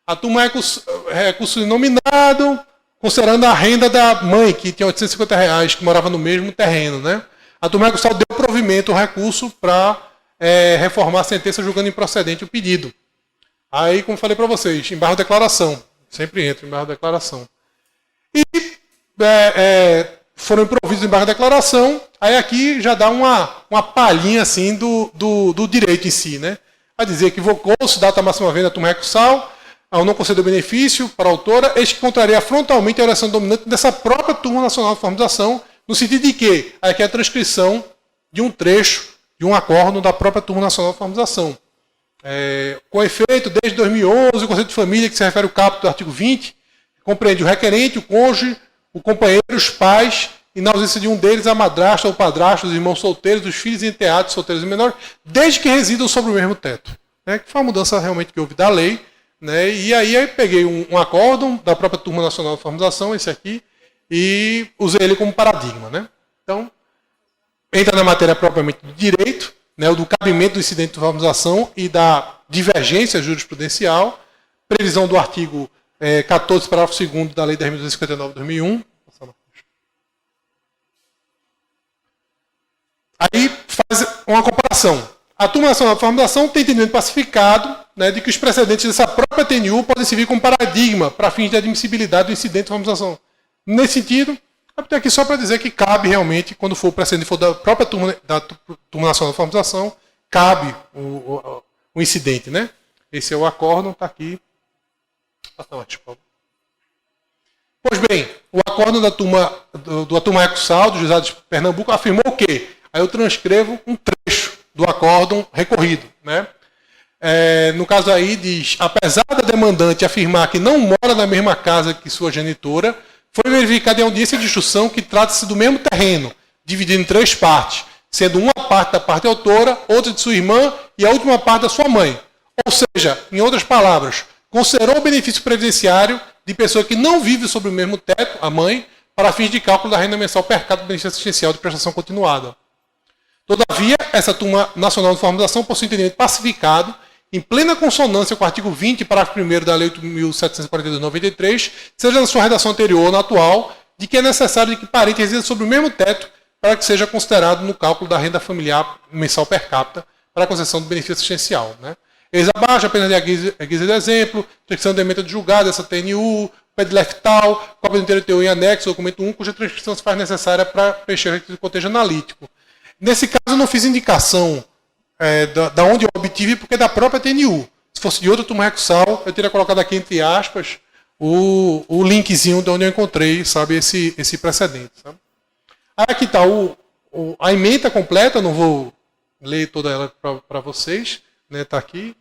A turma é recurso nominado, considerando a renda da mãe, que tinha R$850, que morava no mesmo terreno, né? A turma recursal deu provimento ao recurso para reformar a sentença julgando improcedente o pedido. Aí, como falei para vocês, embargo de declaração. Sempre entra embargo de declaração. E foram improvisos embargo de declaração. Aí aqui já dá uma palhinha assim do direito em si, né? A dizer que evocou-se data máxima venda da turma recursal, ao não conceder benefício para a autora, eis que contraria frontalmente a oração dominante dessa própria Turma Nacional de Formalização, no sentido de que aqui é a transcrição de um trecho, de um acórdão da própria Turma Nacional de Formalização. Com efeito, desde 2011, o Conselho de Família, que se refere ao caput do artigo 20, compreende o requerente, o cônjuge, o companheiro, os pais, e na ausência de um deles, a madrasta ou padrasto, os irmãos solteiros, os filhos e enteados, solteiros e menores, desde que residam sobre o mesmo teto. Que foi uma mudança realmente que houve da lei. Né? E aí eu peguei um acórdão da própria Turma Nacional de Formalização, esse aqui, e usei ele como paradigma. Né? Então, entra na matéria propriamente do direito, né, do cabimento do incidente de formalização e da divergência jurisprudencial, previsão do artigo 14, parágrafo 2º da Lei 10.259 de 2001. Aí faz uma comparação. A Turma Nacional de Formalização tem entendimento pacificado, né, de que os precedentes dessa própria TNU podem servir como paradigma para fins de admissibilidade do incidente de formalização. Nesse sentido, eu estou aqui só para dizer que cabe realmente, quando for o precedente for da própria Turma Nacional de Formalização, cabe o incidente. Né? Esse é o acórdão, está aqui. Pois bem, o acórdão da turma recursal do Juizado de Pernambuco afirmou o quê? Aí eu transcrevo um trecho do acórdão recorrido. Né? No caso aí diz, apesar da demandante afirmar que não mora na mesma casa que sua genitora, foi verificada em audiência de instrução que trata-se do mesmo terreno, dividido em 3 partes, sendo uma parte da parte autora, outra de sua irmã e a última parte da sua mãe. Ou seja, em outras palavras, considerou o benefício previdenciário de pessoa que não vive sob o mesmo teto, a mãe, para fins de cálculo da renda mensal per capita do benefício assistencial de prestação continuada. Todavia, essa Turma Nacional de Formalização possui entendimento pacificado, em plena consonância com o artigo 20, parágrafo 1º da Lei 8.742 de 93, seja na sua redação anterior ou na atual, de que é necessário que parente resida sobre o mesmo teto para que seja considerado no cálculo da renda familiar mensal per capita para a concessão do benefício assistencial. Né? Eis abaixo, apenas a guisa de exemplo, transcrição de emenda de julgado dessa TNU, PDF tal, cópia do inteiro teor em anexo, documento 1, cuja transcrição se faz necessária para preencher o requisito de cotejo analítico. Nesse caso, eu não fiz indicação da onde eu obtive, porque é da própria TNU. Se fosse de outra turma recursal, eu teria colocado aqui, entre aspas, o linkzinho de onde eu encontrei, sabe, esse precedente. Sabe? Aí aqui está a ementa completa, eu não vou ler toda ela para vocês, né, está aqui.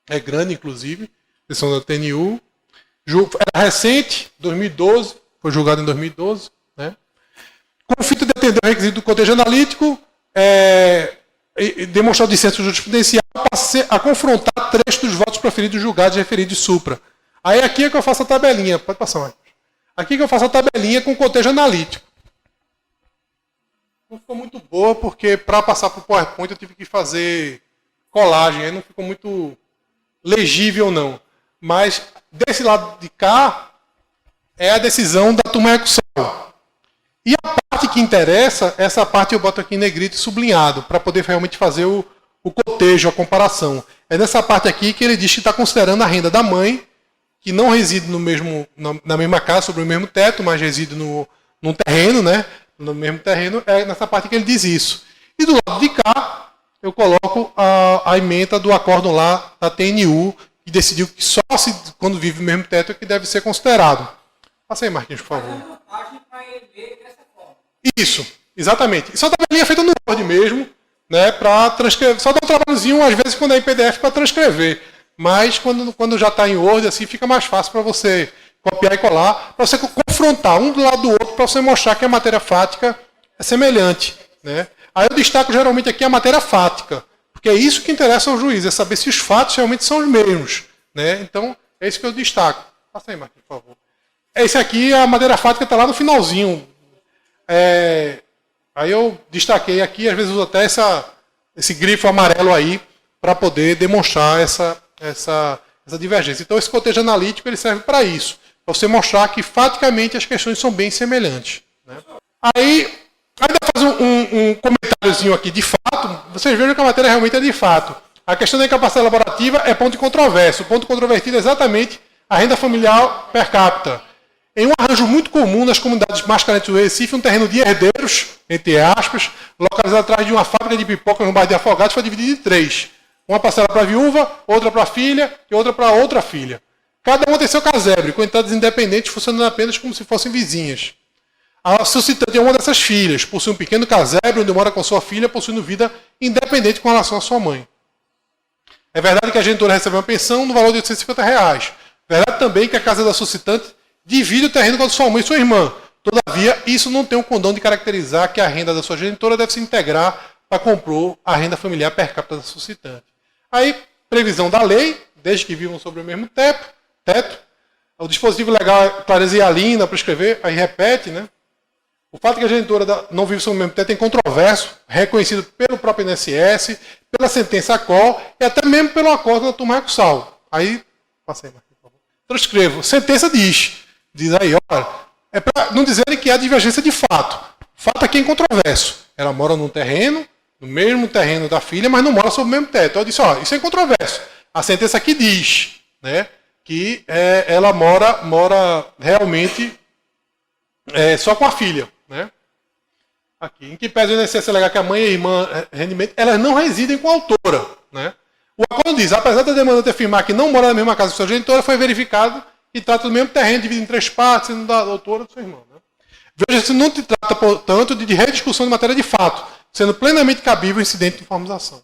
É grande, inclusive, sessão da TNU. Era recente, 2012, foi julgado em 2012. Né? Com o fito de atender o requisito do cotejo analítico, demonstrar o dissenso jurisprudencial, passei a confrontar trechos dos votos proferidos julgados referidos de supra. Aí aqui é que eu faço a tabelinha. Pode passar mais. Aqui que eu faço a tabelinha com cotejo analítico. Não ficou muito boa, porque para passar para o PowerPoint eu tive que fazer colagem. Aí não ficou muito legível, não. Mas desse lado de cá, é a decisão da turma recursal. E a parte que interessa, essa parte eu boto aqui em negrito e sublinhado, para poder realmente fazer o cotejo, a comparação. É nessa parte aqui que ele diz que está considerando a renda da mãe, que não reside na mesma casa, sobre o mesmo teto, mas reside num terreno, né? No mesmo terreno, é nessa parte que ele diz isso. E do lado de cá, eu coloco a ementa do acórdão lá da TNU, que decidiu que só quando vive no mesmo teto é que deve ser considerado. Passa aí, Marquinhos, por favor. Isso, exatamente. Isso é uma tabelinha feita no Word mesmo, né, para transcrever. Só dá um trabalhozinho, às vezes, quando é em PDF, para transcrever. Mas quando já está em Word, assim, fica mais fácil para você copiar e colar, para você confrontar um do lado do outro, para você mostrar que a matéria fática é semelhante. Né? Aí eu destaco geralmente aqui a matéria fática, porque é isso que interessa ao juiz, é saber se os fatos realmente são os mesmos. Né? Então, é isso que eu destaco. Passa aí, Marquinhos, por favor. Esse aqui, a matéria fática está lá no finalzinho. Aí eu destaquei aqui, às vezes uso até esse grifo amarelo aí, para poder demonstrar essa divergência. Então, esse cotejo analítico ele serve para isso, para você mostrar que, faticamente, as questões são bem semelhantes. Né? Aí, ainda faz um comentáriozinho aqui de fato, vocês vejam que a matéria realmente é de fato. A questão da incapacidade laborativa é ponto de controvérsia. O ponto controvertido é exatamente a renda familiar per capita. Em um arranjo muito comum nas comunidades mais carentes do Recife, um terreno de herdeiros, entre aspas, localizado atrás de uma fábrica de pipoca no bairro de Afogados, foi dividido em 3. Uma parcela para a viúva, outra para a filha e outra para outra filha. Cada uma tem seu casebre, com entradas independentes funcionando apenas como se fossem vizinhas. A suscitante é uma dessas filhas, possui um pequeno casebre onde mora com sua filha, possuindo vida independente com relação à sua mãe. É verdade que a genitora recebe uma pensão no valor de R$850. Verdade também que a casa da suscitante divide o terreno com a sua mãe e sua irmã. Todavia, isso não tem o condão de caracterizar que a renda da sua genitora deve se integrar para compor a renda familiar per capita da suscitante. Aí, previsão da lei, desde que vivam sobre o mesmo teto. O dispositivo legal é clareza e alina para escrever, aí repete, né? O fato de que a genitora não vive sob o mesmo teto é incontroverso, reconhecido pelo próprio INSS, pela sentença ACOL e até mesmo pelo acordo da turma recursal. Aí, passa aí, Marquinhos, por favor. Transcrevo. Sentença diz aí, olha, é para não dizerem que há divergência de fato. O fato aqui é incontroverso. Ela mora num terreno, no mesmo terreno da filha, mas não mora sob o mesmo teto. Eu disse, ó, isso é incontroverso. A sentença aqui diz, né, que ela mora realmente só com a filha. Né? Aqui, em que pese o INSS alegar que a mãe e a irmã rendimento, elas não residem com a autora. Né? O acordo diz, apesar da demandante afirmar que não mora na mesma casa que sua genitora, foi verificado que trata do mesmo terreno, dividido em 3 partes, sendo da autora do seu irmão. Né? Veja se não se trata, portanto, de rediscussão de matéria de fato, sendo plenamente cabível o incidente de informação.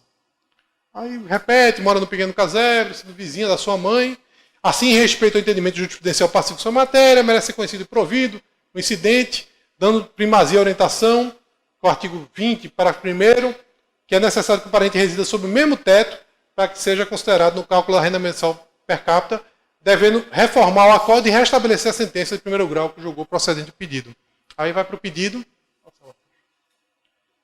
Aí repete, mora no pequeno casebre, sendo vizinha da sua mãe. Assim, em respeito ao entendimento jurisprudencial passivo de sua matéria, merece ser conhecido e provido o incidente, dando primazia à orientação, com o artigo 20, parágrafo 1º, que é necessário que o parente resida sob o mesmo teto para que seja considerado no cálculo da renda mensal per capita, devendo reformar o acordo e restabelecer a sentença de primeiro grau que julgou procedente o pedido. Aí vai para o pedido.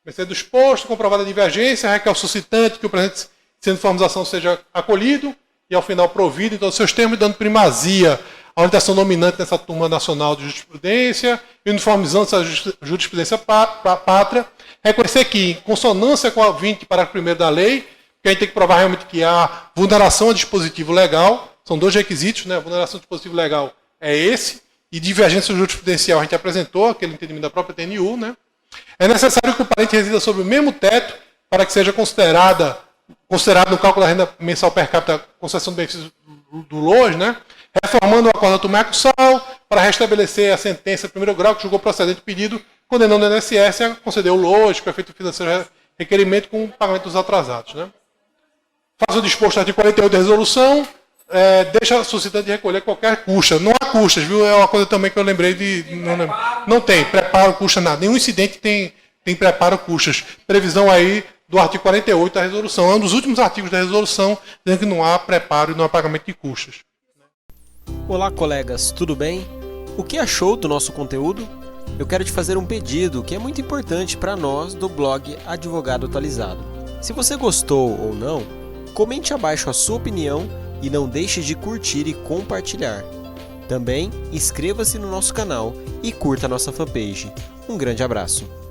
Mercê do exposto, comprovada a divergência, requer ao suscitante que o presente sendo de formalização seja acolhido e, ao final, provido em todos os seus termos, dando primazia à orientação dominante nessa turma nacional de jurisprudência, uniformizando essa jurisprudência pátria, reconhecer que, em consonância com a 20, parágrafo 1º da lei, que a gente tem que provar realmente que há vulneração a dispositivo legal, são 2 requisitos, né? A vulneração do dispositivo legal é esse, e divergência jurisprudencial a gente apresentou, aquele entendimento da própria TNU, né? É necessário que o parente resida sob o mesmo teto para que seja considerado no cálculo da renda mensal per capita concessão do benefício do LOAS, né? Reformando o acordo da turma recursal para restabelecer a sentença de primeiro grau que julgou procedente o pedido, condenando o INSS a conceder o LOAS, com efeito financeiro requerimento com pagamento dos atrasados. Né? Faz o disposto no artigo 48 da resolução, deixa a suscitante de recolher qualquer custa. Não há custas, viu? É uma coisa também que eu lembrei de... Não tem, preparo, custa, nada. Nenhum incidente tem preparo, custas. Previsão aí do artigo 48 da resolução. É um dos últimos artigos da resolução, dizendo que não há preparo e não há pagamento de custas. Olá, colegas, tudo bem? O que achou do nosso conteúdo? Eu quero te fazer um pedido que é muito importante para nós do blog Advogado Atualizado. Se você gostou ou não, comente abaixo a sua opinião e não deixe de curtir e compartilhar. Também inscreva-se no nosso canal e curta a nossa fanpage. Um grande abraço!